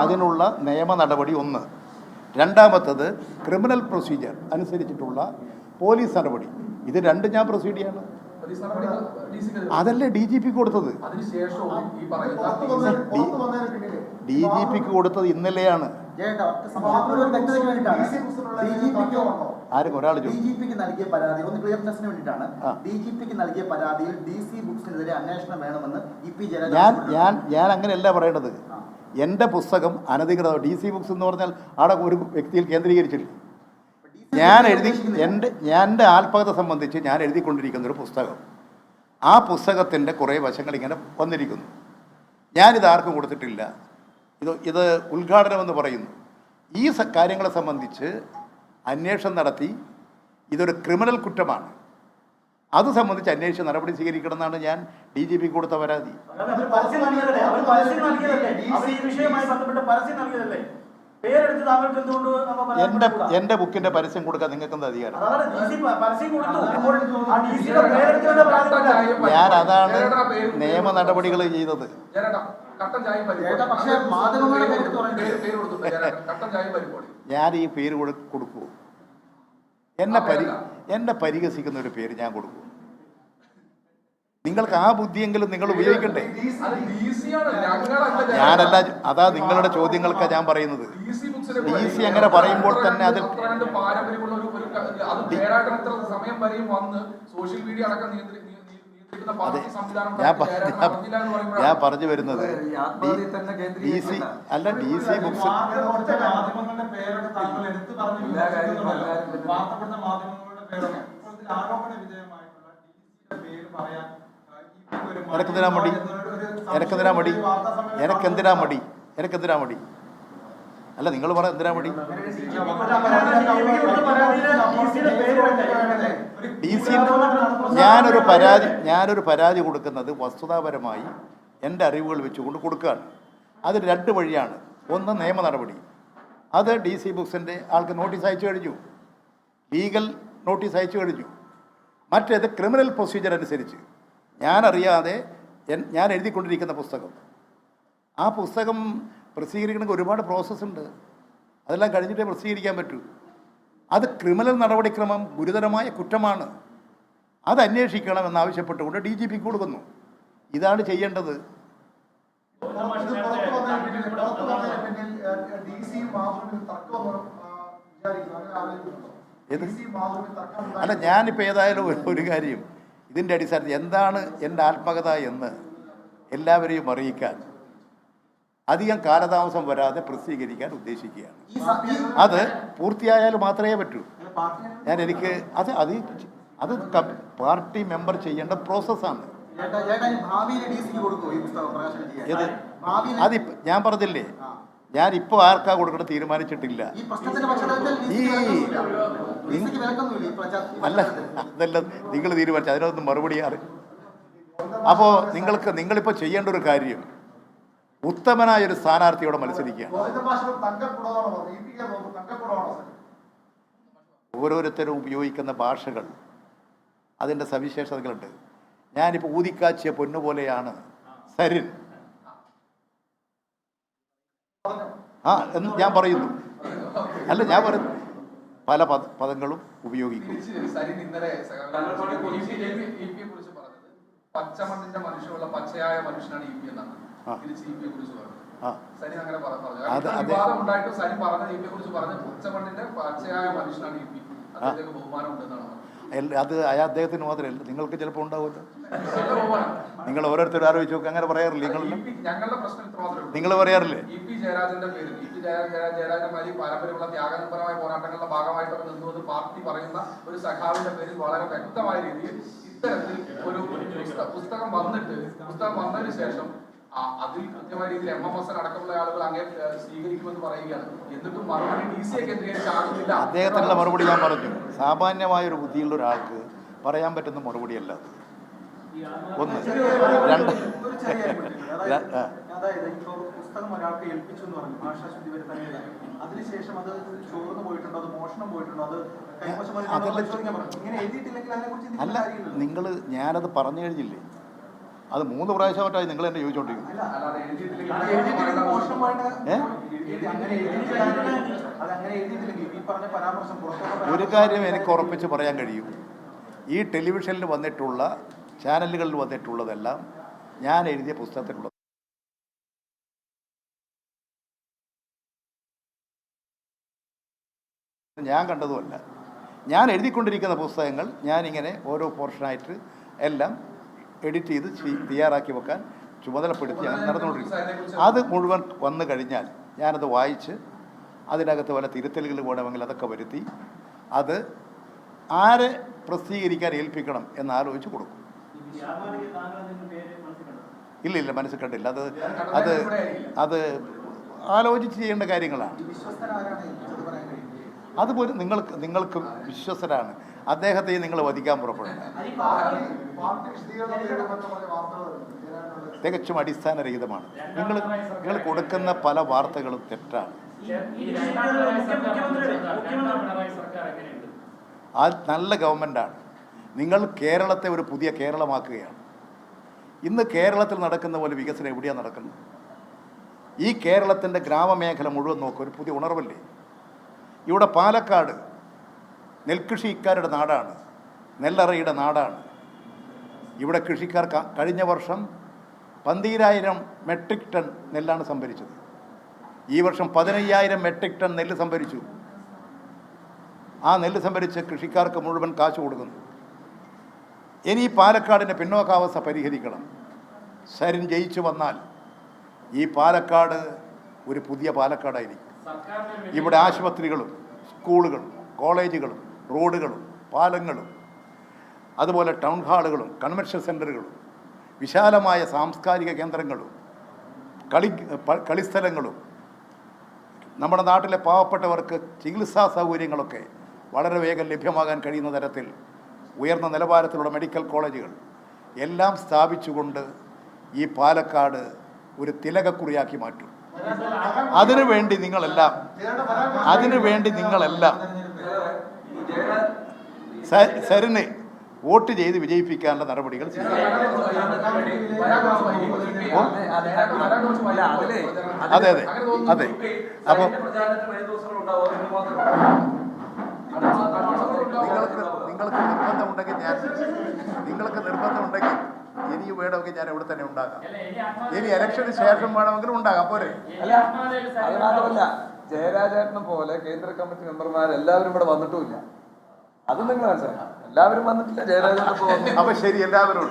അതിനുള്ള നിയമ നടപടി ഒന്ന്. രണ്ടാമത്തത് ക്രിമിനൽ പ്രൊസീജിയർ അനുസരിച്ചിട്ടുള്ള പോലീസ് നടപടി. ഇത് രണ്ടും ഞാൻ പ്രൊസീഡ് ചെയ്യാണ്. അതല്ലേ ഡി ജി പിക്ക് കൊടുത്തത്. ഡി ജി പിക്ക് കൊടുത്തത് ഇന്നലെയാണ്. ആരും ഒരാൾ നൽകിയ പരാതി ഒന്ന് ക്ലിയർനെസിന് വേണ്ടിയിട്ടാണ്. ഡി ജി പിക്ക് നൽകിയ പരാതിയിൽ DC ബുക്സിനെതിരെ അന്വേഷണം വേണമെന്ന് ഇ.പി. ജയരാജൻ. ഞാൻ അങ്ങനെയല്ല പറയേണ്ടത്. എൻ്റെ പുസ്തകം അനധികൃത DC ബുക്സ് എന്ന് പറഞ്ഞാൽ അവിടെ ഒരു വ്യക്തിയിൽ കേന്ദ്രീകരിച്ചില്ല. എൻ്റെ ആത്മകഥ സംബന്ധിച്ച് ഞാൻ എഴുതിക്കൊണ്ടിരിക്കുന്നൊരു പുസ്തകം. ആ പുസ്തകത്തിൻ്റെ കുറേ വശങ്ങൾ ഇങ്ങനെ വന്നിരിക്കുന്നു. ഞാനിത് ആർക്കും കൊടുത്തിട്ടില്ല. ഇത് ഉദ്ഘാടനമെന്ന് പറയുന്നു. ഈ കാര്യങ്ങളെ സംബന്ധിച്ച് അന്വേഷണം നടത്തി ഇതൊരു ക്രിമിനൽ കുറ്റമാണ്. അത് സംബന്ധിച്ച് അന്വേഷിച്ച് നടപടി സ്വീകരിക്കണമെന്നാണ് ഞാൻ DGP കൊടുത്ത പരാതി. എന്റെ ബുക്കിന്റെ പരസ്യം കൊടുക്കാൻ നിങ്ങൾക്ക് എന്താ അധികാരം? ഞാൻ അതാണ് നിയമ നടപടികൾ ചെയ്തത്. ഞാൻ ഈ പേര് കൊടുക്കൂ? എന്നെ പരിഹസിക്കുന്ന ഒരു പേര് ഞാൻ കൊടുക്കൂ? നിങ്ങൾക്ക് ആ ബുദ്ധിയെങ്കിലും നിങ്ങൾ ഉപയോഗിക്കണ്ടേ? ഞാനല്ല, അതാ നിങ്ങളുടെ ചോദ്യങ്ങൾക്ക് ഞാൻ പറയുന്നത്. DC അങ്ങനെ പറയുമ്പോൾ തന്നെ അതിൽ ഞാൻ പറഞ്ഞു വരുന്നത് DC ബുക്സ് എനക്കെന്തിനാ മടി? അല്ല, നിങ്ങൾ പറ, എന്തിനാ മടി? ഞാനൊരു പരാതി കൊടുക്കുന്നത് വസ്തുതാപരമായി എൻ്റെ അറിവുകൾ വെച്ചുകൊണ്ട് കൊടുക്കുകയാണ്. അത് രണ്ട് വഴിയാണ്. ഒന്ന് നിയമ നടപടി. അത് DC ബുക്സിൻ്റെ ആൾക്ക് നോട്ടീസ് അയച്ചു കഴിഞ്ഞു, ലീഗൽ നോട്ടീസ് അയച്ചു കഴിഞ്ഞു. മറ്റേത് ക്രിമിനൽ പ്രൊസീജിയർ അനുസരിച്ച് ഞാനറിയാതെ ഞാൻ എഴുതിക്കൊണ്ടിരിക്കുന്ന പുസ്തകം, ആ പുസ്തകം പ്രസിദ്ധീകരിക്കണമെങ്കിൽ ഒരുപാട് പ്രോസസ്സുണ്ട്. അതെല്ലാം കഴിഞ്ഞിട്ടേ പ്രസിദ്ധീകരിക്കാൻ പറ്റൂ. അത് ക്രിമിനൽ നടപടിക്രമം ഗുരുതരമായ കുറ്റമാണ്. അത് അന്വേഷിക്കണം എന്നാവശ്യപ്പെട്ടുകൊണ്ട് DGP കൊടുക്കുന്നു. ഇതാണ് ചെയ്യേണ്ടത്. അല്ല, ഞാനിപ്പോൾ ഏതായാലും ഒരു കാര്യം, ഇതിൻ്റെ അടിസ്ഥാനത്തിൽ എന്താണ് എൻ്റെ ആത്മകഥ എന്ന് എല്ലാവരെയും അറിയിക്കാൻ അധികം കാലതാമസം വരാതെ പ്രസിദ്ധീകരിക്കാൻ ഉദ്ദേശിക്കുകയാണ്. അത് പൂർത്തിയായാൽ മാത്രമേ പറ്റൂ. അത് പാർട്ടി മെമ്പർ ചെയ്യേണ്ട പ്രോസസ്സാണ്. അത് ഞാൻ പറഞ്ഞില്ലേ, ഞാനിപ്പോൾ ആർക്കാ കൊടുക്കണം തീരുമാനിച്ചിട്ടില്ല. അതല്ല നിങ്ങൾ തീരുമാനിച്ചു, അതിനൊന്നും മറുപടി അപ്പോൾ നിങ്ങളിപ്പോൾ ചെയ്യേണ്ട ഒരു കാര്യം, ഉത്തമനായൊരു സ്ഥാനാർത്ഥിയോടെ മത്സരിക്കുകയാണ്. ഓരോരുത്തരും ഉപയോഗിക്കുന്ന ഭാഷകൾ, അതിൻ്റെ സവിശേഷതകളുണ്ട്. ഞാനിപ്പോൾ ഊതിക്കാച്ചിയ പൊന്നുപോലെയാണ് സരിൻ എന്ന് ഞാൻ പറയുന്നു. അല്ല, ഞാൻ പറയുന്നു പല പദങ്ങളും ഉപയോഗിക്കും. പച്ചമണ്ണിന്റെ മനുഷ്യമുള്ള പച്ചയായ മനുഷ്യനാണ് EP എന്നാണ് സരി അങ്ങനെ ഉണ്ടായിട്ട് സരി പറഞ്ഞ EP കുറിച്ച് പറഞ്ഞ പച്ചമണ്ണിന്റെ പച്ചയായ മനുഷ്യനാണ് EP. അദ്ദേഹത്തിന് ബഹുമാനം ഉണ്ടെന്നാണ്. അത് അദ്ദേഹത്തിന് മാത്രമല്ല, നിങ്ങൾക്ക് ചിലപ്പോൾ ഉണ്ടാവുമല്ലോ. നിങ്ങൾ ഓരോരുത്തരും ആലോചിച്ച് നോക്കുക. അങ്ങനെ പറയാറില്ലേ? ഞങ്ങളുടെ പ്രശ്നം ഇത്ര മാത്രമേ ഉള്ളൂ. നിങ്ങൾ പറയാറില്ലേ? EP ജയരാജന്റെ പേര്, ജയരാജന്മാരി പാരമ്പര്യമുള്ള ത്യാഗപരമായ പോരാട്ടങ്ങളുടെ ഭാഗമായിട്ടൊക്കെ നിന്നുവെന്ന് പാർട്ടി പറയുന്ന ഒരു സഖാവിന്റെ പേരിൽ വളരെ വ്യക്തമായ രീതിയിൽ ഇത്തരത്തിൽ ഒരു പുസ്തകം വന്നതിന് ശേഷം അതിൽ കൃത്യമായ രീതിയിൽ MMS അടക്കമുള്ള ആളുകൾ അങ്ങനെ സ്വീകരിക്കുമെന്ന് പറയുകയാണ്. എന്നിട്ടും മറുപടി DC കേന്ദ്രീകരിച്ചാകുന്നില്ല. അദ്ദേഹത്തിനുള്ള മറുപടി ഞാൻ പറഞ്ഞു. സാമാന്യമായൊരു ബുദ്ധിയുള്ള ഒരാൾക്ക് പറയാൻ പറ്റുന്ന മറുപടിയല്ല. ഒന്ന് അതായത് ഇപ്പോൾ പുസ്തകം ഒരാൾക്ക് ഏൽപ്പിച്ചു എന്ന് പറഞ്ഞു, ഭാഷാശുദ്ധി വരുത്താൻ, അതിനുശേഷം അത് ചോർന്നു പോയിട്ടുണ്ടോ, അത് മോഷണം പോയിട്ടുണ്ടോ, അത് അല്ല, ഞാനത് പറഞ്ഞു കഴിഞ്ഞില്ലേ. അത് 3 പ്രാവശ്യമായിട്ടായി നിങ്ങൾ എന്നെ ചോദിച്ചോണ്ടിരിക്കും. അല്ല, അല്ലാതെ എഴുതിയിട്ടില്ലെങ്കിൽ മോശമായിട്ട് അങ്ങനെ എഴുതിയിട്ടില്ലെങ്കിൽ ഈ പറഞ്ഞ പരാമർശം പുറത്തുള്ള ഒരു കാര്യം എനിക്ക് ഉറപ്പിച്ച് പറയാൻ കഴിയും, ഈ ടെലിവിഷനിൽ വന്നിട്ടുള്ള ചാനലുകളിൽ വന്നിട്ടുള്ളതെല്ലാം ഞാൻ എഴുതിയ പുസ്തകത്തിലുള്ളത്. ഞാൻ കണ്ടതുമല്ല. ഞാൻ എഴുതിക്കൊണ്ടിരിക്കുന്ന പുസ്തകങ്ങൾ ഞാനിങ്ങനെ ഓരോ പോർഷനായിട്ട് എല്ലാം എഡിറ്റ് ചെയ്ത് തയ്യാറാക്കി വെക്കാൻ ചുമതലപ്പെടുത്തി അങ്ങനെ നടന്നുകൊണ്ടിരിക്കും. അത് മുഴുവൻ വന്നു കഴിഞ്ഞാൽ ഞാനത് വായിച്ച് അതിനകത്ത് വല്ല തിരുത്തലുകൾ വേണമെങ്കിൽ അതൊക്കെ വരുത്തി അത് ആരെ പ്രസിദ്ധീകരിക്കാൻ ഏൽപ്പിക്കണം എന്നാലോചിച്ച് കൊടുക്കും. ഇല്ല, മനസ്സിൽ കണ്ടില്ല. അത് അത് ആലോചിച്ച് ചെയ്യേണ്ട കാര്യങ്ങളാണ്. അതുപോലെ നിങ്ങൾക്ക് വിശ്വസരാണ്. അദ്ദേഹത്തെ നിങ്ങൾ വധിക്കാൻ പുറപ്പെടുന്നത് തികച്ചും അടിസ്ഥാനരഹിതമാണ്. നിങ്ങൾ കൊടുക്കുന്ന പല വാർത്തകളും തെറ്റാണ്. അത് നല്ല ഗവൺമെൻറ്റാണ്. നിങ്ങൾ കേരളത്തെ ഒരു പുതിയ കേരളമാക്കുകയാണ്. ഇന്ന് കേരളത്തിൽ നടക്കുന്ന പോലെ വികസനം എവിടെയാണ് നടക്കുന്നത്? ഈ കേരളത്തിൻ്റെ ഗ്രാമമേഖല മുഴുവൻ നോക്കുക, ഒരു പുതിയ ഉണർവല്ലേ. ഇവിടെ പാലക്കാട് നെൽകൃഷിക്കാരുടെ നാടാണ്, നെല്ലറയുടെ നാടാണ്. ഇവിടെ കൃഷിക്കാർ കഴിഞ്ഞ വർഷം 12,000 മെട്രിക് ടൺ നെല്ലാണ് സംഭരിച്ചത്. ഈ വർഷം 15,000 മെട്രിക് ടൺ നെല്ല് സംഭരിച്ചു. ആ നെല്ല് സംഭരിച്ച് കൃഷിക്കാർക്ക് മുഴുവൻ കാശ് കൊടുക്കുന്നു. ഇനി പാലക്കാടിൻ്റെ പിന്നോക്കാവസ്ഥ പരിഹരിക്കണം. സരിൻ ജയിച്ചു വന്നാൽ ഈ പാലക്കാട് ഒരു പുതിയ പാലക്കാടായിരിക്കും. ഇവിടെ ആശുപത്രികളും സ്കൂളുകളും കോളേജുകളും റോഡുകളും പാലങ്ങളും അതുപോലെ ടൗൺ ഹാളുകളും കൺവെൻഷൻ സെൻ്ററുകളും വിശാലമായ സാംസ്കാരിക കേന്ദ്രങ്ങളും കളിസ്ഥലങ്ങളും നമ്മുടെ നാട്ടിലെ പാവപ്പെട്ടവർക്ക് ചികിത്സാ സൗകര്യങ്ങളൊക്കെ വളരെ വേഗം ലഭ്യമാകാൻ കഴിയുന്ന തരത്തിൽ ഉയർന്ന നിലവാരത്തിലുള്ള മെഡിക്കൽ കോളേജുകൾ എല്ലാം സ്ഥാപിച്ചുകൊണ്ട് ഈ പാലക്കാട് ഒരു തിലകക്കുറിയാക്കി മാറ്റും. അതിനുവേണ്ടി നിങ്ങളെല്ലാം സരിനെ വോട്ട് ചെയ്ത് വിജയിപ്പിക്കാനുള്ള നടപടികൾ അതെ. അപ്പോൾ നിങ്ങൾക്ക് നിർബന്ധമുണ്ടെങ്കിൽ ഇനിയും വേണമെങ്കിൽ ഞാൻ ഇവിടെ തന്നെ ഉണ്ടാകാം. ഇനി ഇലക്ഷന് ശേഷം വേണമെങ്കിലും ഉണ്ടാകാം. പോരെ? അത് മാത്രമല്ല, ജയരാജേട്ടനെ പോലെ കേന്ദ്ര കമ്മിറ്റി മെമ്പർമാരെല്ലാവരും ഇവിടെ വന്നിട്ടുമില്ല. അത് നിങ്ങൾ മനസ്സിലാക്കണം. എല്ലാവരും വന്നിട്ടില്ല. ജയരാജേട്ടൻ അപ്പൊ ശരി, എല്ലാവരും